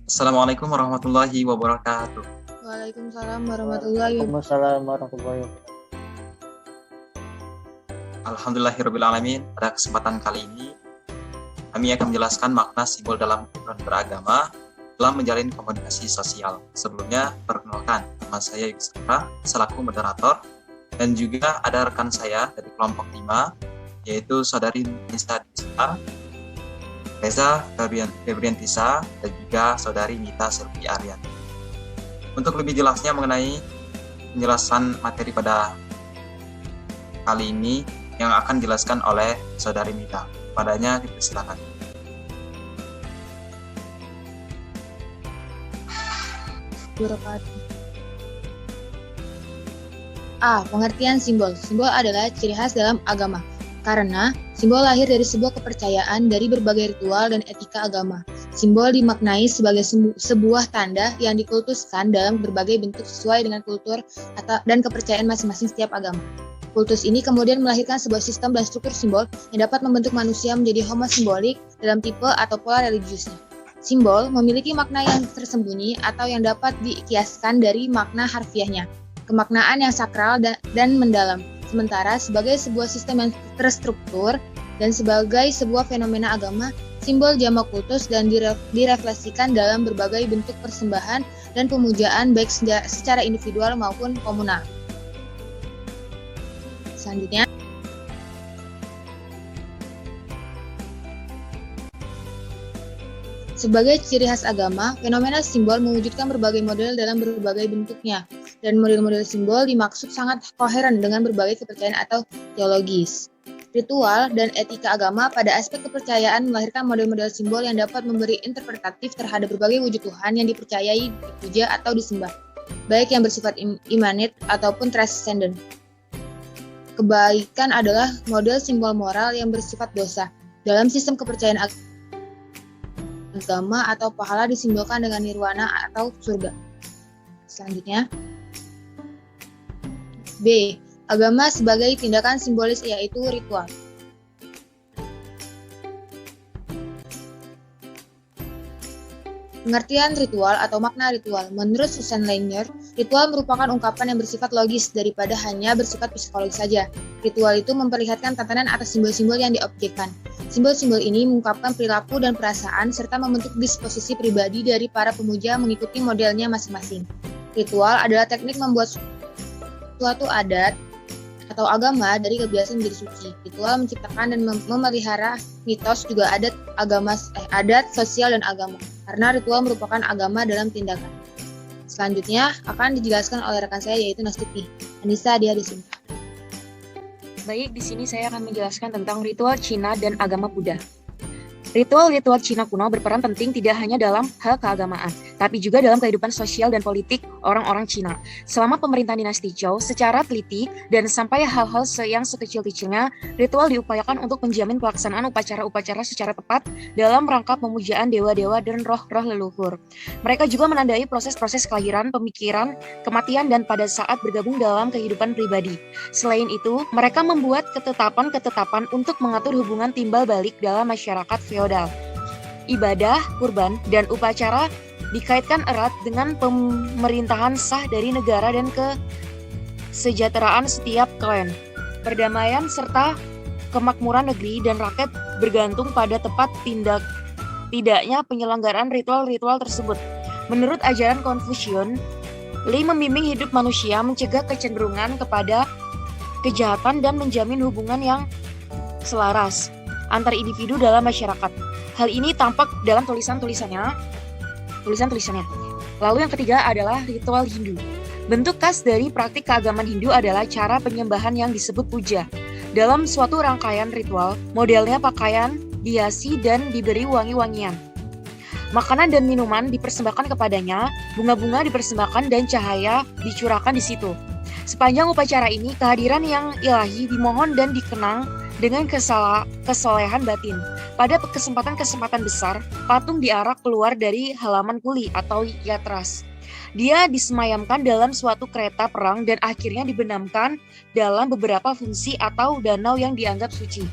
Assalamualaikum warahmatullahi wabarakatuh. Waalaikumsalam warahmatullahi wabarakatuh. Waalaikumsalam warahmatullahi wabarakatuh. Alhamdulillahirrabbilalamin. Pada kesempatan kali ini, kami akan menjelaskan makna simbol dalam kehidupan beragama dalam menjalin komunikasi sosial. Sebelumnya, perkenalkan, nama saya Yusra, selaku moderator, dan juga ada rekan saya dari kelompok 5, yaitu Saudari Nisa Disa, Reza Febriantisa, dan juga Saudari Mita Selvi Aryan. Untuk lebih jelasnya mengenai penjelasan materi pada kali ini yang akan dijelaskan oleh Saudari Mita. Padanya dipersilakan. Pengertian simbol. Simbol adalah ciri khas dalam agama. Karena simbol lahir dari sebuah kepercayaan dari berbagai ritual dan etika agama. Simbol dimaknai sebagai sebuah tanda yang dikultuskan dalam berbagai bentuk sesuai dengan kultur dan kepercayaan masing-masing setiap agama. Kultus ini kemudian melahirkan sebuah sistem dan struktur simbol yang dapat membentuk manusia menjadi homo simbolik dalam tipe atau pola religiusnya. Simbol memiliki makna yang tersembunyi atau yang dapat dikiaskan dari makna harfiahnya, kemaknaan yang sakral dan mendalam. Sementara sebagai sebuah sistem yang terstruktur dan sebagai sebuah fenomena agama, simbol jamak kultus dan direfleksikan dalam berbagai bentuk persembahan dan pemujaan baik secara individual maupun komunal. Selanjutnya, sebagai ciri khas agama, fenomena simbol mewujudkan berbagai model dalam berbagai bentuknya, dan model-model simbol dimaksud sangat koheren dengan berbagai kepercayaan atau teologis. Ritual dan etika agama pada aspek kepercayaan melahirkan model-model simbol yang dapat memberi interpretatif terhadap berbagai wujud Tuhan yang dipercayai, dipuja, atau disembah, baik yang bersifat imanit ataupun transcendent. Kebaikan adalah model simbol moral yang bersifat dosa. Dalam sistem kepercayaan agama atau pahala disimbolkan dengan nirwana atau surga. Selanjutnya, B. Agama sebagai tindakan simbolis yaitu ritual. Pengertian ritual atau makna ritual. Menurut Susan Lanier, ritual merupakan ungkapan yang bersifat logis daripada hanya bersifat psikologis saja. Ritual itu memperlihatkan tatanan atas simbol-simbol yang diobjekkan. Simbol-simbol ini mengungkapkan perilaku dan perasaan serta membentuk disposisi pribadi dari para pemuja mengikuti modelnya masing-masing. Ritual adalah teknik membuat suatu adat atau agama dari kebiasaan menjadi suci. Ritual menciptakan dan memelihara mitos juga adat sosial dan agama. Karena ritual merupakan agama dalam tindakan. Selanjutnya akan dijelaskan oleh rekan saya yaitu Nastuti. Anissa dia di sini. Baik, di sini saya akan menjelaskan tentang ritual Cina dan agama Buddha. Ritual-ritual Cina kuno berperan penting tidak hanya dalam hal keagamaan, tapi juga dalam kehidupan sosial dan politik orang-orang Cina. Selama pemerintahan dinasti Zhou, secara teliti dan sampai hal-hal yang sekecil-kecilnya, ritual diupayakan untuk menjamin pelaksanaan upacara-upacara secara tepat dalam rangka pemujaan dewa-dewa dan roh-roh leluhur. Mereka juga menandai proses-proses kelahiran, pemikiran, kematian, dan pada saat bergabung dalam kehidupan pribadi. Selain itu, mereka membuat ketetapan-ketetapan untuk mengatur hubungan timbal balik dalam masyarakat feodal. Ibadah, kurban, dan upacara dikaitkan erat dengan pemerintahan sah dari negara dan kesejahteraan setiap klan. Perdamaian serta kemakmuran negeri dan rakyat bergantung pada tepat tidaknya penyelenggaraan ritual-ritual tersebut. Menurut ajaran Confucius, Li membimbing hidup manusia mencegah kecenderungan kepada kejahatan dan menjamin hubungan yang selaras antar individu dalam masyarakat. Hal ini tampak dalam tulisan-tulisannya. Lalu yang ketiga adalah ritual Hindu. Bentuk khas dari praktik keagamaan Hindu adalah cara penyembahan yang disebut puja. Dalam suatu rangkaian ritual, modelnya pakaian dihiasi dan diberi wangi-wangian. Makanan dan minuman dipersembahkan kepadanya, bunga-bunga dipersembahkan dan cahaya dicurahkan di situ. Sepanjang upacara ini, kehadiran yang ilahi dimohon dan dikenang dengan kesolehan batin. Pada kesempatan-kesempatan besar, patung diarak keluar dari halaman kuli atau yatras. Dia disemayamkan dalam suatu kereta perang dan akhirnya dibenamkan dalam beberapa fungsi atau danau yang dianggap suci.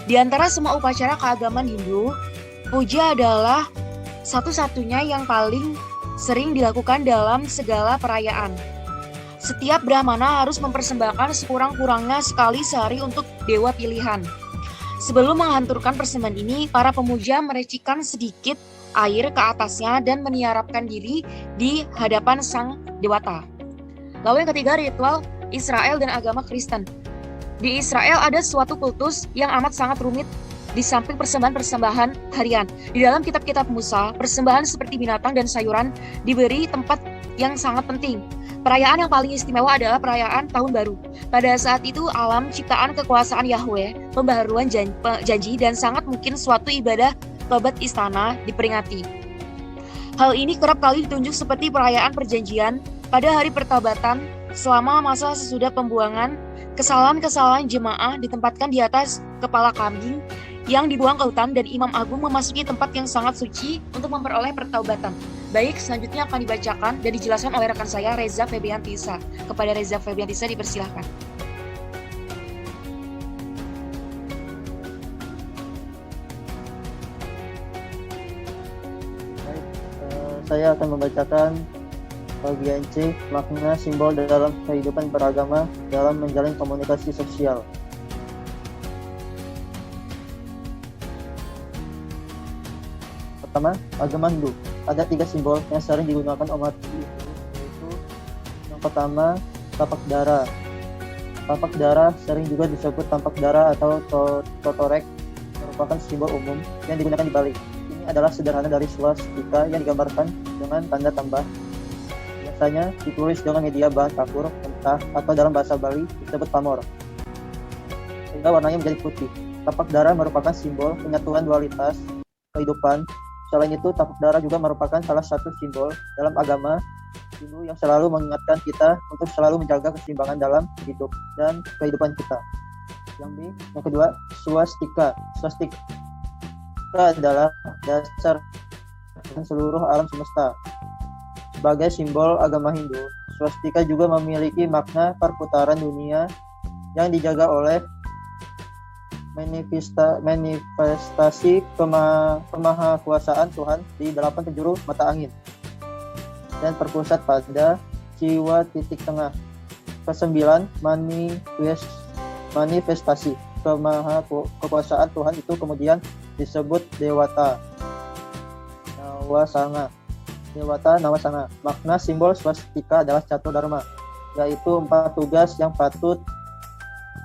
Di antara semua upacara keagamaan Hindu, puja adalah satu-satunya yang paling sering dilakukan dalam segala perayaan. Setiap Brahmana harus mempersembahkan sekurang-kurangnya sekali sehari untuk dewa pilihan. Sebelum menghanturkan persembahan ini, para pemuja merecikan sedikit air ke atasnya dan meniarapkan diri di hadapan sang dewata. Lalu yang ketiga, ritual Israel dan agama Kristen. Di Israel ada suatu kultus yang amat sangat rumit di samping persembahan-persembahan harian. Di dalam kitab-kitab Musa, persembahan seperti binatang dan sayuran diberi tempat yang sangat penting. Perayaan yang paling istimewa adalah perayaan Tahun Baru. Pada saat itu alam ciptaan kekuasaan Yahweh, pembaharuan janji dan sangat mungkin suatu ibadah tobat istana diperingati. Hal ini kerap kali ditunjuk seperti perayaan perjanjian pada hari pertobatan selama masa sesudah pembuangan. Kesalahan-kesalahan jemaah ditempatkan di atas kepala kambing yang dibuang ke hutan dan imam agung memasuki tempat yang sangat suci untuk memperoleh pertaubatan. Baik, selanjutnya akan dibacakan dan dijelaskan oleh rekan saya Reza Febiantisa. Kepada Reza Febiantisa dipersilahkan. Baik, saya akan membacakan bagian C, makna simbol dalam kehidupan beragama dalam menjalin komunikasi sosial. Pertama, agama Hindu. Ada 3 simbol yang sering digunakan umat Hindu, yaitu yang pertama, tapak dara. Tapak dara sering juga disebut tampak dara atau totorek, merupakan simbol umum yang digunakan di Bali. Ini adalah sederhana dari swastika yang digambarkan dengan tanda tambah. Biasanya ditulis dengan media bahan kapur, mentah, atau dalam bahasa Bali disebut pamor, sehingga warnanya menjadi putih. Tapak dara merupakan simbol penyatuan dualitas kehidupan. Selain itu, tapak dara juga merupakan salah satu simbol dalam agama Hindu yang selalu mengingatkan kita untuk selalu menjaga keseimbangan dalam hidup dan kehidupan kita. Yang B, yang kedua, swastika. Swastika adalah dasar seluruh alam semesta. Sebagai simbol agama Hindu, swastika juga memiliki makna perputaran dunia yang dijaga oleh manifestasi kemahakuasaan Tuhan di 8 penjuru mata angin dan terpusat pada jiwa titik tengah. Kesembilan, manifestasi kemahakuasaan Tuhan itu kemudian disebut Dewata Nawasanga. Makna simbol swastika adalah catur dharma, yaitu 4 tugas yang patut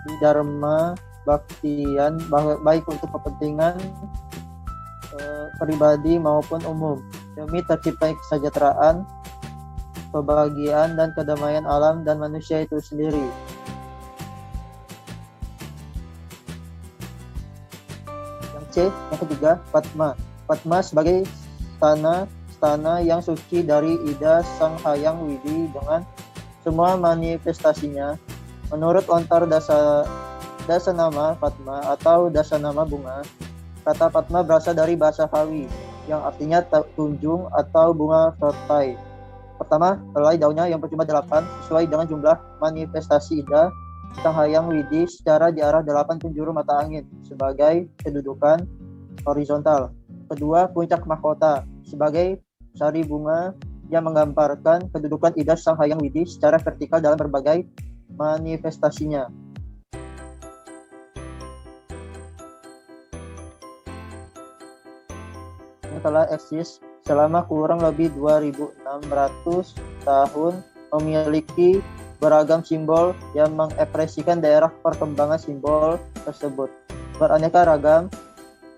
didharma baktian baik untuk kepentingan pribadi maupun umum demi tercipta kesejahteraan, kebahagiaan dan kedamaian alam dan manusia itu sendiri. Yang C, yang ketiga, Padma. Padma sebagai stana yang suci dari Ida Sang Hyang Widi dengan semua manifestasinya. Menurut lontar Dasanama Padma atau Dasanama bunga, kata Padma berasal dari bahasa Kawi yang artinya tunjung atau bunga teratai. Pertama, helai daunnya yang berjumlah 8 sesuai dengan jumlah manifestasi Ida Sang Hyang Widi secara di arah 8 penjuru mata angin sebagai kedudukan horizontal. Kedua, puncak mahkota sebagai sari bunga yang menggambarkan kedudukan Ida Sang Hyang Widi secara vertikal dalam berbagai manifestasinya. Telah eksis selama kurang lebih 2.600 tahun, memiliki beragam simbol yang mengekspresikan daerah perkembangan simbol tersebut. Beraneka ragam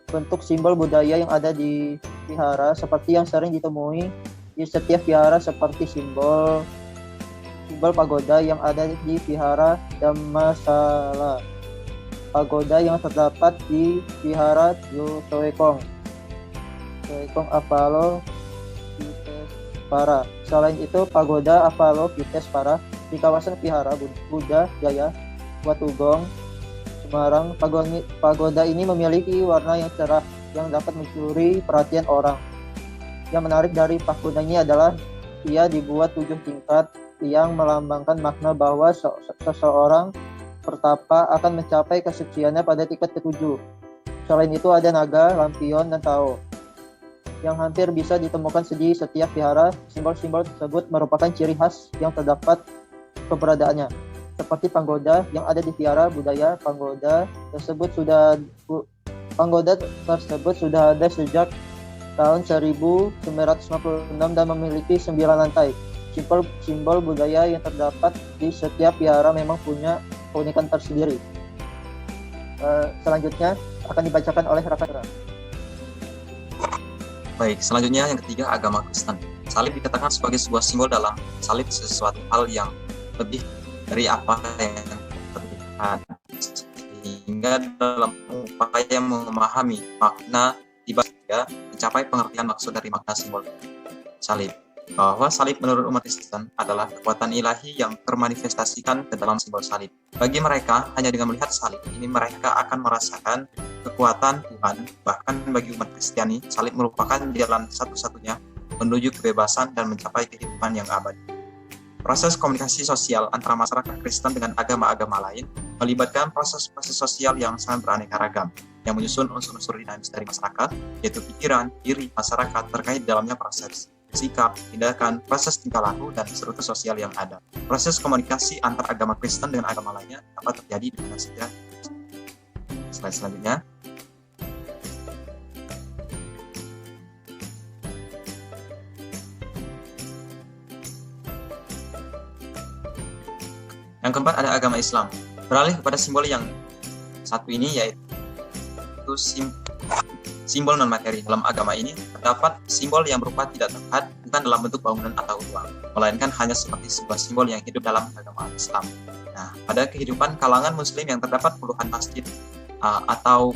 bentuk simbol budaya yang ada di vihara seperti yang sering ditemui di setiap vihara seperti simbol pagoda yang ada di vihara Dhammasala, pagoda yang terdapat di vihara Soekong Apollo Vitespara. Selain itu, pagoda Apollo Vitespara di kawasan vihara Buddha Gaya Watugong, Semarang. Pagoda ini memiliki warna yang cerah yang dapat mencuri perhatian orang. Yang menarik dari pagoda ini adalah ia dibuat 7 tingkat yang melambangkan makna bahwa seseorang pertapa akan mencapai kesuciannya pada tingkat ke-7. Selain itu ada naga, lampion, dan tao. yang hampir bisa ditemukan di setiap vihara. Simbol-simbol tersebut merupakan ciri khas yang terdapat keberadaannya. Seperti pagoda yang ada di vihara budaya, pagoda tersebut sudah ada sejak tahun 1956 dan memiliki 9 lantai. Simbol budaya yang terdapat di setiap vihara memang punya keunikan tersendiri. Selanjutnya akan dibacakan oleh Raka. Baik, selanjutnya yang ketiga, agama Kristen. Salib dikatakan sebagai sebuah simbol. Dalam salib sesuatu hal yang lebih dari apa yang terlihat, sehingga dalam upaya memahami makna ibadah mencapai pengertian maksud dari makna simbol salib. Bahwa salib menurut umat Kristen adalah kekuatan ilahi yang termanifestasikan ke dalam simbol salib. Bagi mereka, hanya dengan melihat salib ini mereka akan merasakan kekuatan Tuhan. Bahkan bagi umat Kristiani, salib merupakan jalan satu-satunya menuju kebebasan dan mencapai kehidupan yang abadi. Proses komunikasi sosial antara masyarakat Kristen dengan agama-agama lain melibatkan proses-proses sosial yang sangat beraneka ragam, yang menyusun unsur-unsur dinamis dari masyarakat, yaitu pikiran, diri masyarakat terkait dalamnya proses sikap, tindakan, proses tingkah laku, dan struktur sosial yang ada. Proses komunikasi antar agama Kristen dengan agama lainnya dapat terjadi di mana saja. Slide selanjutnya. Yang keempat ada agama Islam. Beralih kepada simbol yang satu ini, yaitu simbol non-materi. Dalam agama ini terdapat simbol yang berupa tidak terlihat, bukan dalam bentuk bangunan atau uang, melainkan hanya seperti sebuah simbol yang hidup dalam agama Islam. Nah, pada kehidupan kalangan Muslim yang terdapat puluhan masjid atau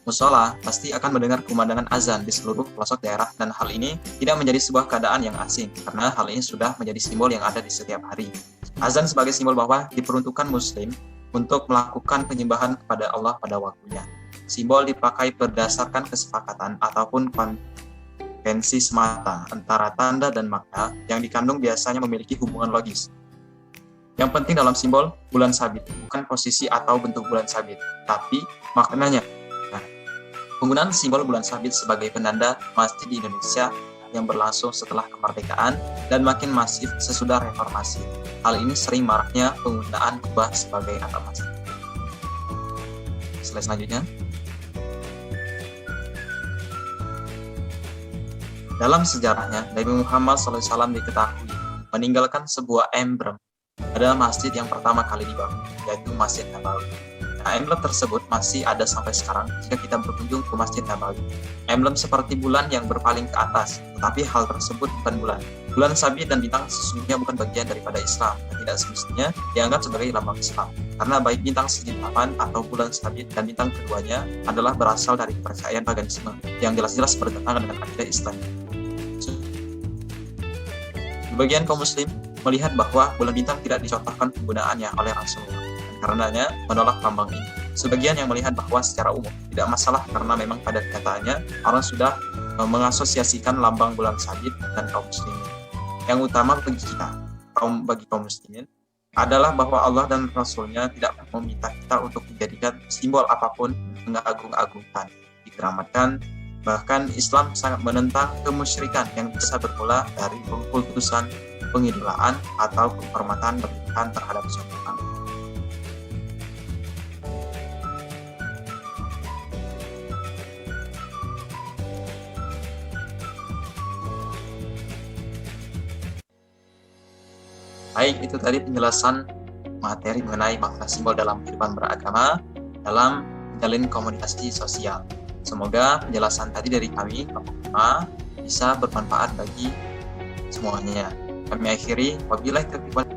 musola, pasti akan mendengar kumandangkan azan di seluruh pelosok daerah, dan hal ini tidak menjadi sebuah keadaan yang asing, karena hal ini sudah menjadi simbol yang ada di setiap hari. Azan sebagai simbol bahwa diperuntukkan Muslim untuk melakukan penyembahan kepada Allah pada waktunya. Simbol dipakai berdasarkan kesepakatan ataupun konvensi semata antara tanda dan makna yang dikandung biasanya memiliki hubungan logis. Yang penting dalam simbol bulan sabit bukan posisi atau bentuk bulan sabit, tapi maknanya. Nah, penggunaan simbol bulan sabit sebagai penanda masjid di Indonesia yang berlangsung setelah kemerdekaan dan makin masif sesudah reformasi. Hal ini sering maraknya penggunaan kubah sebagai atap masjid. Slide selanjutnya. Dalam sejarahnya, Nabi Muhammad SAW diketahui meninggalkan sebuah emblem pada masjid yang pertama kali dibangun, yaitu Masjid Nabawi. Nah, emblem tersebut masih ada sampai sekarang jika kita berkunjung ke Masjid Nabawi. Emblem seperti bulan yang berpaling ke atas, tetapi hal tersebut bukan bulan. Bulan sabit dan bintang sesungguhnya bukan bagian daripada Islam, dan tidak semestinya dianggap sebagai lambang Islam. Karena baik bintang segi 8 atau bulan sabit dan bintang keduanya adalah berasal dari kepercayaan paganisme yang jelas-jelas bertentangan dengan akidah Islam. Sebagian kaum Muslim melihat bahwa bulan bintang tidak dicontohkan penggunaannya oleh Rasulullah, dan karenanya menolak lambang ini. Sebagian yang melihat bahwa secara umum tidak masalah karena memang pada kenyataannya orang sudah mengasosiasikan lambang bulan sabit dan kaum muslimin. Yang utama bagi kita, bagi kaum muslimin, adalah bahwa Allah dan Rasul-Nya tidak meminta kita untuk menjadikan simbol apapun mengagung-agungkan, dikeramatkan. Bahkan Islam sangat menentang kemusyrikan yang bisa bermula dari pengkultusan, pengidolaan, atau penghormatan berlebihan terhadap suatu hal. Baik, itu tadi penjelasan materi mengenai makna simbol dalam kehidupan beragama dalam menjalin komunikasi sosial. Semoga penjelasan tadi dari kami, Bapak, bisa bermanfaat bagi semuanya. Kami akhiri, wabillahi taufiq wal hidayah.